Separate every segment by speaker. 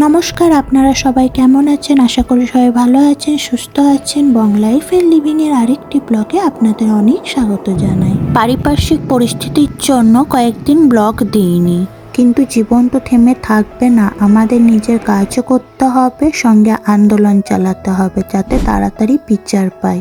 Speaker 1: নমস্কার, আপনারা সবাই কেমন আছেন? আশা করি সবাই ভালো আছেন, সুস্থ আছেন। বং লাইফ এন্ড লিভিং এর আরেকটি ব্লগে আপনাদের অনেক স্বাগত জানাই। পারিপার্শ্বিক পরিস্থিতির জন্য কয়েকদিন ব্লগ দিইনি, কিন্তু জীবন তো থেমে থাকবে না। আমাদের নিজের কাজও করতে হবে, সঙ্গে আন্দোলন চালাতে হবে যাতে তাড়াতাড়ি বিচার পাই।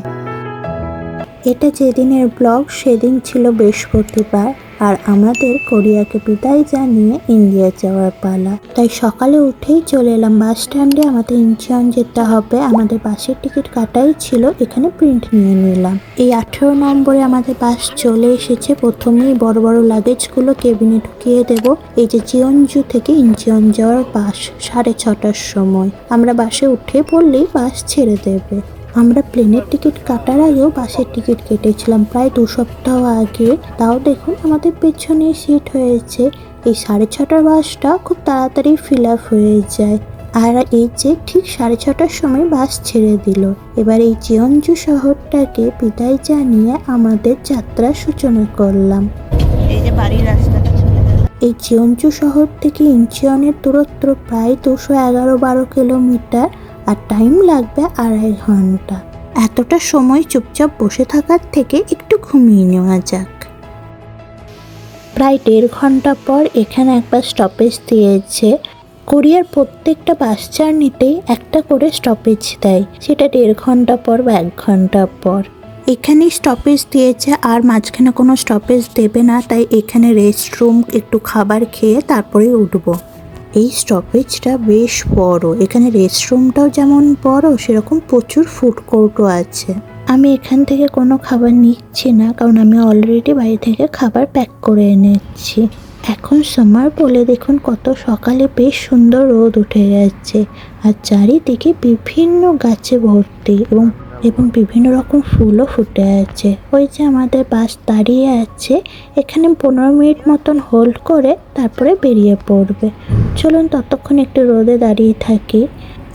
Speaker 1: এটা যেদিনের ব্লগ সেদিন ছিল বৃহস্পতিবার, আর আমাদের কোরিয়াকে বিদায় জানিয়ে ইন্ডিয়া যাওয়ার পালা। তাই সকালে উঠেই চলে এলাম বাস স্ট্যান্ডে। আমাদের ইনচিয়ন যেতে হবে, আমাদের বাসের টিকিট কাটাই ছিল, এখানে প্রিন্ট নিয়ে নিলাম। এই 18 নম্বরে আমাদের বাস চলে এসেছে। প্রথমেই বড় বড় লাগেজগুলো কেবিনে ঢুকিয়ে দেব। এই যে জিয়নজু থেকে ইনচিয়ন যাওয়ার বাস 6:30টার সময়। আমরা বাসে উঠে পড়লেই বাস ছেড়ে দেবে। আমরা প্লেনের টিকিট কাটার আগেও বাসের টিকিট কেটেছিলাম প্রায় 2 সপ্তাহ আগে। তাও দেখুন আমাদের পেছনে সিট হয়েছে। এই 6:30টার বাসটা খুব তাড়াতাড়ি ফিল আপ হয়ে যায়। আর এই যে ঠিক 6:30টার সময় বাস ছেড়ে দিল। এবার এই জিয়নজু শহরটাকে বিদায় জানিয়ে আমাদের যাত্রার সূচনা করলাম। এই যে বাড়ির রাস্তাটা চলে গেল। এই জিয়নজু শহর থেকে ইনচিয়নের দূরত্ব প্রায় 211-12 কিলোমিটার, আর টাইম লাগবে 2.5 ঘন্টা। এতটা সময় চুপচাপ বসে থাকার থেকে একটু ঘুমিয়ে নেওয়া যাক। প্রায় 1.5 ঘন্টা পর এখানে একবার স্টপেজ দিয়েছে। কোরিয়ার প্রত্যেকটা বাস জার্নিতেই একটা করে স্টপেজ দেয়, সেটা 1.5 ঘন্টা পর বা 1 ঘন্টা পর। এখানেই স্টপেজ দিয়েছে, আর মাঝখানে কোনো স্টপেজ দেবে না। তাই এখানে রেস্টরুম, একটু খাবার খেয়ে তারপরে উঠবো। এই স্টপেজটা বেশ বড়। এখানে রেস্টরুমটাও যেমন বড়, সেরকম প্রচুর ফুড কোর্টও আছে। আমি এখান থেকে কোনো খাবার নিচ্ছি না, কারণ আমি অলরেডি বাড়ি থেকে খাবার প্যাক করে এনেছি। এখন সামার বলে দেখুন কত সকালে বেশ সুন্দর রোদ উঠে গেছে, আর চারিদিকে বিভিন্ন গাছে ভর্তি এবং বিভিন্ন রকম ফুলও ফুটে আছে। ওই যে আমাদের বাস দাঁড়িয়ে আছে, এখানে 15 মিনিট মতন হোল্ড করে তারপরে বেরিয়ে পড়বে। চলুন ততক্ষণ একটু রোদে দাঁড়িয়ে থাকি।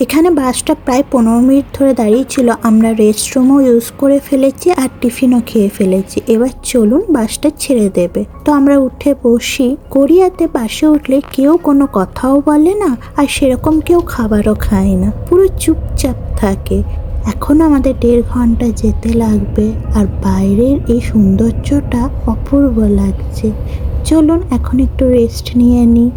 Speaker 1: এখানে বাসটা প্রায় 15 মিনিট ধরে দাঁড়িয়ে ছিল। আমরা রেস্টরুমও ইউজ করে ফেলেছি আর টিফিনও খেয়ে ফেলেছি। এবার চলুন বাসটা ছেড়ে দেবে। তো আমরা উঠে বসি। কোরিয়াতে বাসে উঠলে কেউ কোনো কথাও বলে না, আর সেরকম কেউ খাবারও খায় না, পুরো চুপচাপ থাকে। এখন আমাদের 1.5 ঘন্টা যেতে লাগবে, আর বাইরের এই সৌন্দর্যটা অপূর্ব লাগছে। চলুন এখন একটু রেস্ট নিয়ে নিই।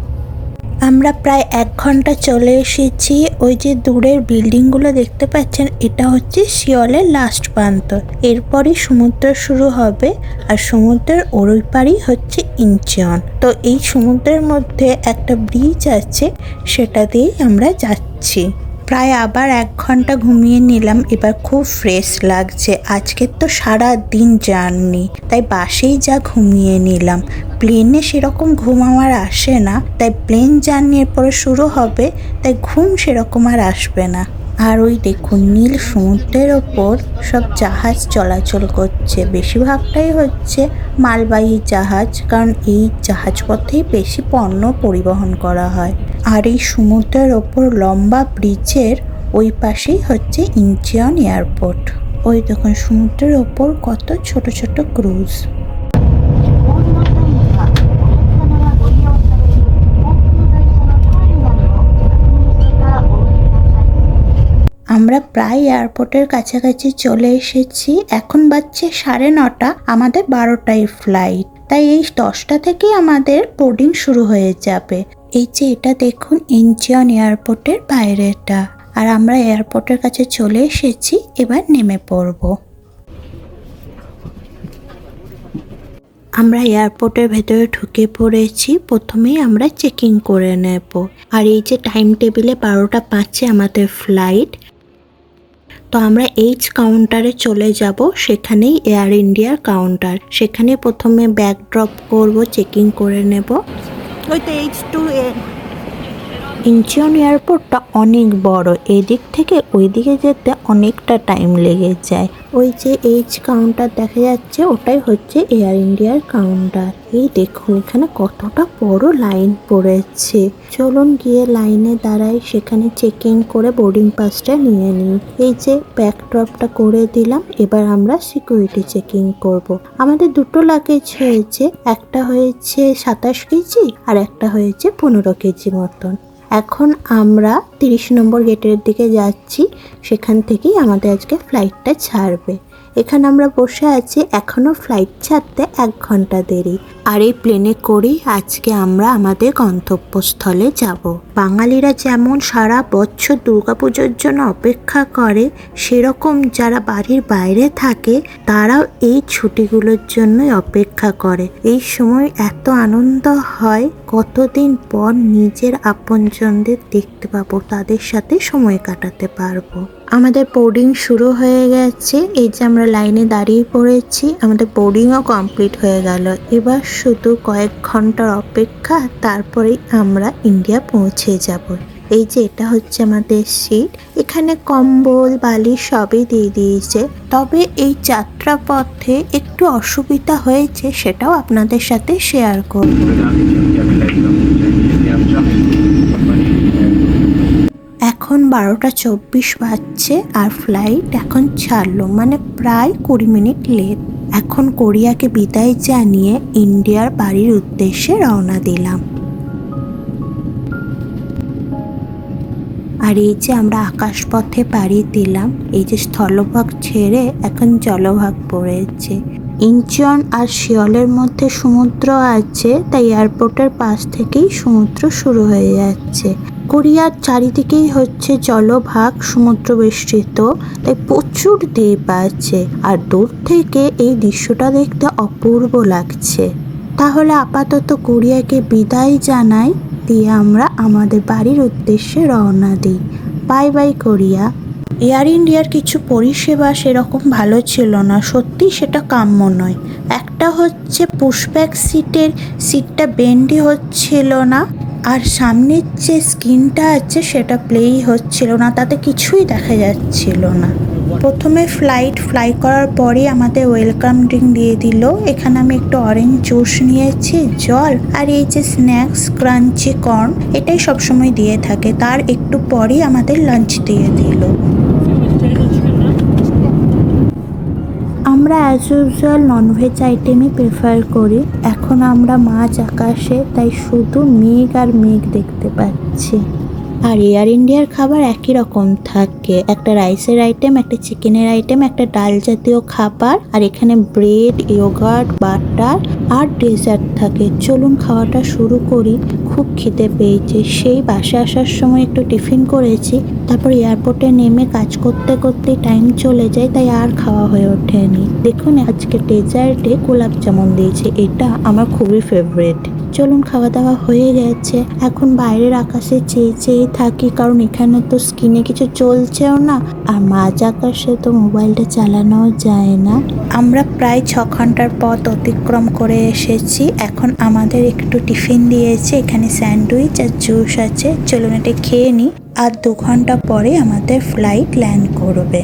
Speaker 1: আমরা প্রায় 1 ঘন্টা চলে এসেছি। ওই যে দূরের বিল্ডিংগুলো দেখতে পাচ্ছেন, এটা হচ্ছে সিওলের লাস্ট প্রান্ত। এরপরই সমুদ্র শুরু হবে, আর সমুদ্রের ওই পারই হচ্ছে ইনচিয়ন। তো এই সমুদ্রের মধ্যে একটা ব্রিজ আছে, সেটা দিয়েই আমরা যাচ্ছি। প্রায় আবার 1 ঘন্টা ঘুমিয়ে নিলাম। এবার খুব ফ্রেশ লাগছে। আজকের তো সারা দিন জার্নি, তাই বাসেই যা ঘুমিয়ে নিলাম। প্লেনে সেরকম ঘুম আমার আসে না, তাই প্লেন জার্নির পরে শুরু হবে, তাই ঘুম সেরকম আর আসবে না। আর ওই দেখুন নীল সমুদ্রের ওপর সব জাহাজ চলাচল করছে। বেশিরভাগটাই হচ্ছে মালবাহী জাহাজ, কারণ এই জাহাজপথেই বেশি পণ্য পরিবহন করা হয়। আর এই সমুদ্রের ওপর লম্বা ব্রিজের ওই পাশেই হচ্ছে ইনচিয়ন এয়ারপোর্ট। ওই দেখুন সমুদ্রের ওপর কত ছোট ছোট ক্রুজ। আমরা প্রায় এয়ারপোর্টের কাছাকাছি চলে এসেছি। এখন বাজছে 9:30, আমাদের 12টায় ফ্লাইট। তাই এই 10টা থেকেই আমাদের বোর্ডিং শুরু হয়ে যাবে। এই যে এটা দেখুন ইনচিয়ন এয়ারপোর্টের বাইরেটা। আর আমরা এয়ারপোর্টের কাছে চলে এসেছি, এবার নেমে পড়ব। আমরা এয়ারপোর্টের ভেতরে ঢুকে পড়েছি। প্রথমেই আমরা চেকিং করে নেব। আর এই যে টাইম টেবিলে 12:05 আমাদের ফ্লাইট। তো আমরা এইচ কাউন্টারে চলে যাব, সেখানেই এয়ার ইন্ডিয়ার কাউন্টার। সেখানে প্রথমে ব্যাগ ড্রপ করব, চেকিং করে নেব। ওই তো H2A। ইনচিয়ন এয়ারপোর্টটা অনেক বড়, এদিক থেকে ওই দিকে যেতে অনেকটা টাইম লেগে যায়। ওই যে এইচ কাউন্টার দেখা যাচ্ছে, ওটাই হচ্ছে এয়ার ইন্ডিয়ার কাউন্টার। এই দেখুন এখানে কতটা বড় লাইন পড়েছে। চলুন গিয়ে লাইনে দাঁড়াই, সেখানে চেকিং করে বোর্ডিং পাসটা নিয়ে নিই। এই যে ব্যাগ ড্রপটা করে দিলাম। এবার আমরা সিকিউরিটি চেকিং করব। আমাদের 2টো লাগেজ হয়েছে, একটা হয়েছে 27 কেজি আর একটা হয়েছে 15 কেজি মতন। এখন আমরা 30 নম্বর গেটের দিকে যাচ্ছি, সেখান থেকেই আমাদের আজকে ফ্লাইটটা ছাড়বে। এখানে আমরা বসে আছি, এখনো ফ্লাইট ছাড়তে 1 ঘন্টা দেরি। আর এই প্লেনে করেই আজকে আমরা আমাদের গন্তব্যস্থলে যাব। বাঙালিরা যেমন সারা বছর দুর্গাপুজোর জন্য অপেক্ষা করে, সেরকম যারা বাড়ির বাইরে থাকে তারাও এই ছুটিগুলোর জন্যই অপেক্ষা করে। এই সময় এত আনন্দ হয়, কতদিন পর নিজের আপনজনদের দেখতে পাবো, তাদের সাথে সময় কাটাতে পারবো। আমাদের বোর্ডিং শুরু হয়ে গেছে, এই যে আমরা লাইনে দাঁড়িয়ে পড়েছি, আমাদের বোর্ডিংও কমপ্লিট হয়ে গেল। এবার শুধু কয়েক ঘন্টার অপেক্ষা, তারপরেই আমরা ইন্ডিয়া পৌঁছে যাব। এই যে এটা হচ্ছে আমাদের সিট, এখানে কম্বল বালিশ সবই দিয়ে দিয়েছে। তবে এই যাত্রাপথে একটু অসুবিধা হয়েছে, সেটাও আপনাদের সাথে শেয়ার করব। এখন 12:24 বাজছে আর ফ্লাইট এখন ছাড়লো, মানে প্রায় 20 মিনিট লেট। এখন কোরিয়াকে বিদায় জানিয়ে ইন্ডিয়ার বাড়ির উদ্দেশ্যে রওনা দিলাম। আর এই যে আমরা আকাশপথে পাড়ি দিলাম, এই যে স্থলভাগ ছেড়ে এখন জলভাগ পড়েছে। ইনচন আর সিওলের মধ্যে সমুদ্র আছে, তাই এয়ারপোর্টের পাশ থেকেই সমুদ্র শুরু হয়ে যাচ্ছে। কোরিয়ার চারিদিকেই হচ্ছে জলভাগ, সমুদ্র বেষ্টিত, তাই প্রচুর দ্বীপ আছে। আর দূর থেকে এই দৃশ্যটা দেখতে অপূর্ব লাগছে। তাহলে আপাতত কোরিয়াকে বিদায় জানাই, দিয়ে আমরা আমাদের বাড়ির উদ্দেশ্যে রওনা দিই। Bye bye Korea. এয়ার ইন্ডিয়ার কিছু পরিষেবা সেরকম ভালো ছিল না, সত্যি সেটা কাম্য নয়। একটা হচ্ছে পুশব্যাক সিটটা বেন্ডই হচ্ছিল না, আর সামনের যে স্ক্রিনটা আছে সেটা প্লেই হচ্ছিল না, তাতে কিছুই দেখা যাচ্ছিল না। প্রথমে ফ্লাই করার পরে আমাদের ওয়েলকাম ড্রিঙ্ক দিয়ে দিল। এখানে আমি একটু অরেঞ্জ জুস নিয়েছি, জল, আর এই যে স্ন্যাক্স ক্রাঞ্চি কর্ন, এটাই সবসময় দিয়ে থাকে। তার একটু পরেই আমাদের লাঞ্চ দিয়ে দিল। আমরা অ্যাজ ইউজুয়াল ননভেজ আইটেমই প্রেফার করি। এখন আমরা মাঝ আকাশে, তাই শুধু মেঘ আর মেঘ দেখতে পাচ্ছি। আর এয়ার ইন্ডিয়ার খাবার একই রকম থাকে, একটা রাইসের আইটেম, একটা চিকেনের আইটেম, একটা ডাল জাতীয় খাবার, আর এখানে ব্রেড, ইয়োগার্ট, বাটার আর ডেজার্ট থাকে। চলুন খাওয়াটা শুরু করি, খুব খিদে পেয়েছে। সেই বাসে আসার সময় একটু টিফিন করেছি, তারপর এয়ারপোর্টে নেমে কাজ করতে করতে টাইম চলে যায়, তাই আর খাওয়া হয়ে ওঠেনি। দেখুন আজকে ডেজার্টে গোলাপ জামুন দিয়েছে, এটা আমার খুবই ফেভারিট। চলুন খাওয়া দাওয়া হয়ে গেছে, এখন বাইরের আকাশে চেয়ে চেয়ে থাকি, কারণ এখানে তো স্ক্রিনে কিছু চলছেও না, আর মাঝ আকাশে তো মোবাইলটা চালানোও যায় না। আমরা প্রায় 6 ঘন্টার পথ অতিক্রম করে এসেছি। এখন আমাদের একটু টিফিন দিয়েছে, এখানে স্যান্ডউইচ আর জুস আছে। চলুন এটা খেয়ে নিই, আর 2 ঘন্টা পরে আমাদের ফ্লাইট ল্যান্ড করবে।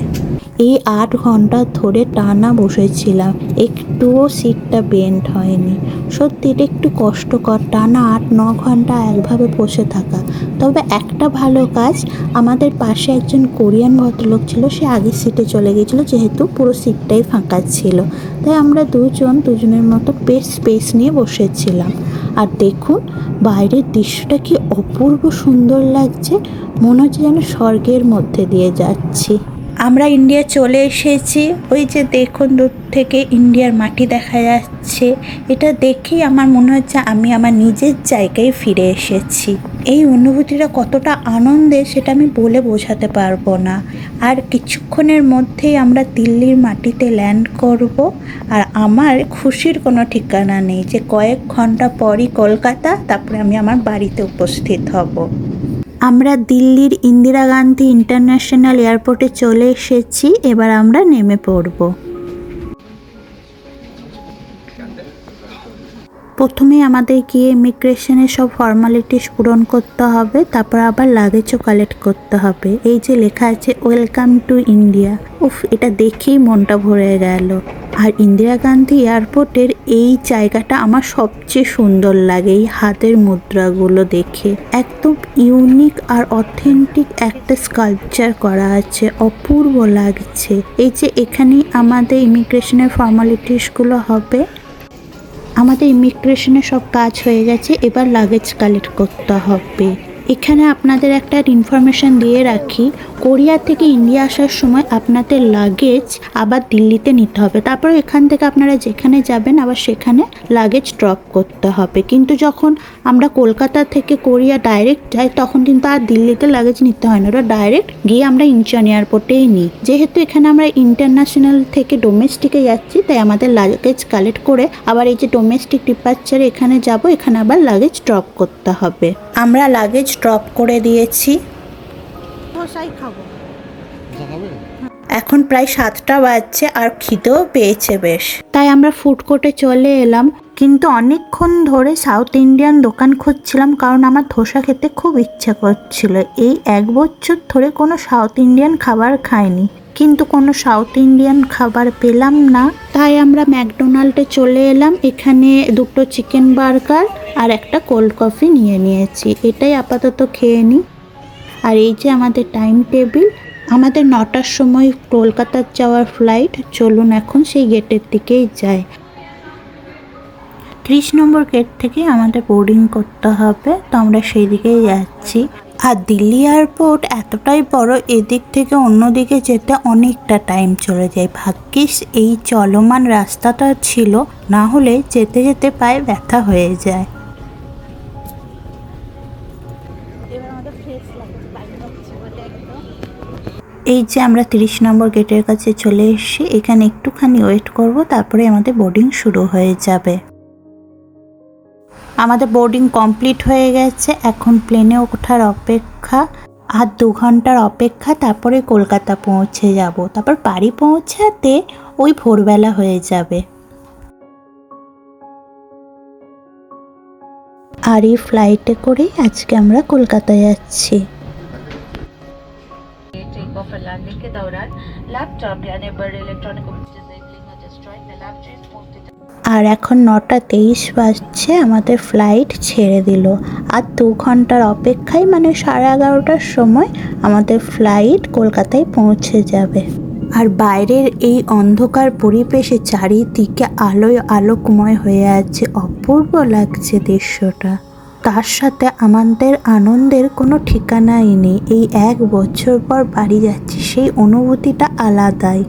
Speaker 1: এই 8 ঘন্টা ধরে টানা বসেছিলাম, একটুও সিটটা বেন্ড হয়নি। সত্যি এটা একটু কষ্টকর, টানা 8-9 ঘন্টা একভাবে বসে থাকা। তবে একটা ভালো কাজ, আমাদের পাশে একজন কোরিয়ান ভদ্রলোক ছিল, সে আগের সিটে চলে গিয়েছিলো, যেহেতু পুরো সিটটাই ফাঁকা ছিল। তাই আমরা দুজনের মতো বেশ স্পেস নিয়ে বসেছিলাম। আর দেখুন বাইরের দৃশ্যটা কি অপূর্ব সুন্দর লাগছে, মনে হচ্ছে যেন স্বর্গের মধ্যে দিয়ে যাচ্ছি। আমরা ইন্ডিয়া চলে এসেছি, ওই যে দেখুন দূর থেকে ইন্ডিয়ার মাটি দেখা যাচ্ছে। এটা দেখেই আমার মনে হচ্ছে আমি আমার নিজের জায়গায় ফিরে এসেছি। এই অনুভূতিটা কতটা আনন্দের সেটা আমি বলে বোঝাতে পারবো না। আর কিছুক্ষণের মধ্যেই আমরা দিল্লির মাটিতে ল্যান্ড করব। আর আমার খুশির কোনো ঠিকানা নেই যে কয়েক ঘন্টা পরই কলকাতা, তারপরে আমি আমার বাড়িতে উপস্থিত হব। আমরা দিল্লির ইন্দিরা গান্ধী ইন্টারন্যাশনাল এয়ারপোর্টে চলে এসেছি, এবার আমরা নেমে পড়ব। প্রথমে আমাদের গিয়ে ইমিগ্রেশনের সব ফর্মালিটিস পূরণ করতে হবে, তারপর আবার লাগেজও কালেক্ট করতে হবে। এই যে লেখা আছে ওয়েলকাম টু ইন্ডিয়া, উফ, এটা দেখেই মনটা ভরে গেল। আর ইন্দিরা গান্ধী এয়ারপোর্টের এই জায়গাটা আমার সবচেয়ে সুন্দর লাগে, এই হাতের মুদ্রাগুলো দেখে। একদম ইউনিক আর অথেন্টিক একটা স্কাল্পচার করা আছে, অপূর্ব লাগছে। এই যে এখানেই আমাদের ইমিগ্রেশনের ফর্মালিটিসগুলো হবে। আমাদের ইমিগ্রেশনের সব কাজ হয়ে গেছে, এবার লাগেজ কালেক্ট করতে হবে। এখানে আপনাদের একটা ইনফরমেশন দিয়ে রাখি, কোরিয়া থেকে ইন্ডিয়া আসার সময় আপনাদের লাগেজ আবার দিল্লিতে নিতে হবে, তারপর এখান থেকে আপনারা যেখানে যাবেন আবার সেখানে লাগেজ ড্রপ করতে হবে। কিন্তু যখন আমরা কলকাতা থেকে কোরিয়া ডাইরেক্ট যাই তখন কিন্তু আর দিল্লিতে লাগেজ নিতে হয় না, ওটা ডাইরেক্ট গিয়ে আমরা ইনচন এয়ারপোর্টেই নিই। যেহেতু এখানে আমরা ইন্টারন্যাশনাল থেকে ডোমেস্টিকে যাচ্ছি তাই আমাদের লাগেজ কালেক্ট করে আবার এই যে ডোমেস্টিক ডিপার্চারে এখানে যাব, এখানে আবার লাগেজ ড্রপ করতে হবে। আমরা লাগেজ ড্রপ করে দিয়েছি। এখন প্রায় 7টা বাজছে আর খিদেও পেয়েছে বেশ, তাই আমরা ফুড কোর্টে চলে এলাম। কিন্তু অনেকক্ষণ ধরে সাউথ ইন্ডিয়ান দোকান খুঁজছিলাম কারণ আমার ধোসা খেতে খুব ইচ্ছা করছিল। এই 1 বছর ধরে কোনো সাউথ ইন্ডিয়ান খাবার খাইনি, কিন্তু কোনো সাউথ ইন্ডিয়ান খাবার পেলাম না, তাই আমরা ম্যাকডোনাল্ডে চলে এলাম। এখানে 2টো চিকেন বার্গার আর একটা কোল্ড কফি নিয়ে নিয়েছি, এটাই আপাতত খেয়ে নিই। আর এই যে আমাদের টাইম টেবিল, আমাদের 9টার সময় কলকাতার যাওয়ার ফ্লাইট, চলুন এখন সেই গেটের দিকেই যাই। 30 নম্বর গেট থেকে আমাদের বোর্ডিং করতে হবে, তো আমরা সেই দিকেই যাচ্ছি। আর দিল্লি এয়ারপোর্ট এতটাই বড়, এদিক থেকে অন্যদিকে যেতে অনেকটা টাইম চলে যায়। ভাগ্যিস এই চলমান রাস্তাটা ছিল, না হলে যেতে যেতে পায়ে ব্যথা হয়ে যায়। এই যে আমরা 30 নম্বর গেটের কাছে চলে এসেছি, এখানে একটুখানি ওয়েট করব, তারপরে আমাদের বোর্ডিং শুরু হয়ে যাবে। আমাদের বোর্ডিং কমপ্লিট হয়ে গেছে, এখন প্লেনে ওঠার অপেক্ষা। আর 2 ঘন্টার অপেক্ষা, তারপরে কলকাতা পৌঁছে যাব। তারপর বাড়ি পৌঁছাতে ওই ভোরবেলা হয়ে যাবে। আর এই ফ্লাইটে করেই আজকে আমরা কলকাতা যাচ্ছি।
Speaker 2: के दौरान लैपटॉप या अन्य बड़े इलेक्ट्रॉनिक डिसेबलिंग और डिस्ट्रॉइंग द लैपटॉप मोस्टली।
Speaker 1: আর এখন 9টা 23 বাজছে, আমাদের ফ্লাইট ছেড়ে দিল। আর 2 ঘন্টার অপেক্ষায় মানে 11:30টার সময় আমাদের ফ্লাইট কলকাতায় পৌঁছে যাবে। আর বাইরের এই অন্ধকার পরিবেশে চারিদিকে আলোয় আলোকময় হয়ে আছে, অপূর্ব লাগছে দৃশ্যটা। তার সাথে আমাদের আনন্দের কোনো ঠিকানাই নেই। এই 1 বছর পর বাড়ি যাচ্ছি, সেই অনুভূতিটা আলাদাই।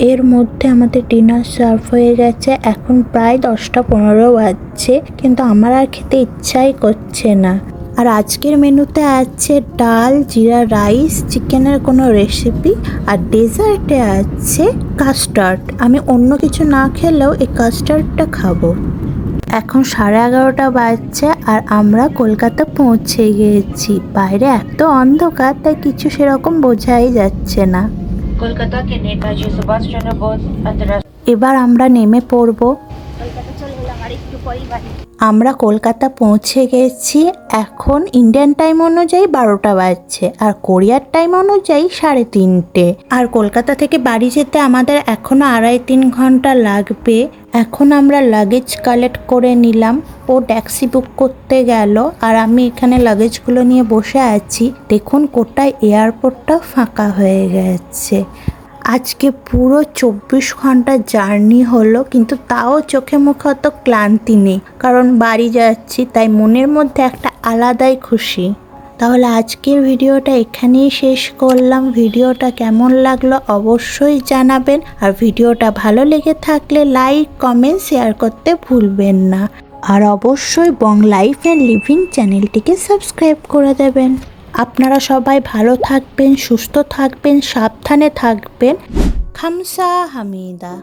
Speaker 1: এর মধ্যে আমাদের ডিনার সার্ভ হয়ে গেছে, এখন প্রায় 10টা 15 বাজছে, কিন্তু আমার আর খেতে ইচ্ছাই করছে না। আর আজকের মেনুতে আছে ডাল, জিরা রাইস, চিকেনের কোনো রেসিপি, আর ডেজার্টে আছে কাস্টার্ড। আমি অন্য কিছু না খেলেও এই কাস্টার্ডটা খাবো। এখন 11:30টা বাজছে আর আমরা কলকাতা পৌঁছে গিয়েছি। বাইরে এত অন্ধকার, তাই কিছু সেরকম বোঝাই যাচ্ছে না।
Speaker 2: কলকাতা के नेताजी सुभाष चंद्र बोस अंतर्राष्ट्रीय।
Speaker 1: এবার আমরা নেমে পড়ব। আমরা কলকাতা পৌঁছে গেছি। এখন ইন্ডিয়ান টাইম অনুযায়ী 12টা বাজছে আর কোরিয়ার টাইম অনুযায়ী 3:30। আর কলকাতা থেকে বাড়ি যেতে আমাদের এখনো 2.5-3 ঘন্টা লাগবে। এখন আমরা লাগেজ কালেক্ট করে নিলাম। ও ট্যাক্সি বুক করতে গেল আর আমি এখানে লাগেজগুলো নিয়ে বসে আছি। দেখুন গোটা এয়ারপোর্টটা ফাঁকা হয়ে গেছে। আজকে পুরো 24 ঘন্টা জার্নি হলো, কিন্তু তাও চোখে মুখে অত ক্লান্তি নেই, কারণ বাড়ি যাচ্ছি, তাই মনের মধ্যে একটা আলাদাই খুশি। তাহলে আজকের ভিডিওটা এখানেই শেষ করলাম। ভিডিওটা কেমন লাগলো অবশ্যই জানাবেন, আর ভিডিওটা ভালো লেগে থাকলে লাইক, কমেন্ট, শেয়ার করতে ভুলবেন না। আর অবশ্যই বং লাইফ অ্যান্ড লিভিং চ্যানেলটিকে সাবস্ক্রাইব করে দেবেন। আপনারা সবাই ভালো থাকবেন, সুস্থ থাকবেন, সাবধানে থাকবেন। খামসা হামিদা।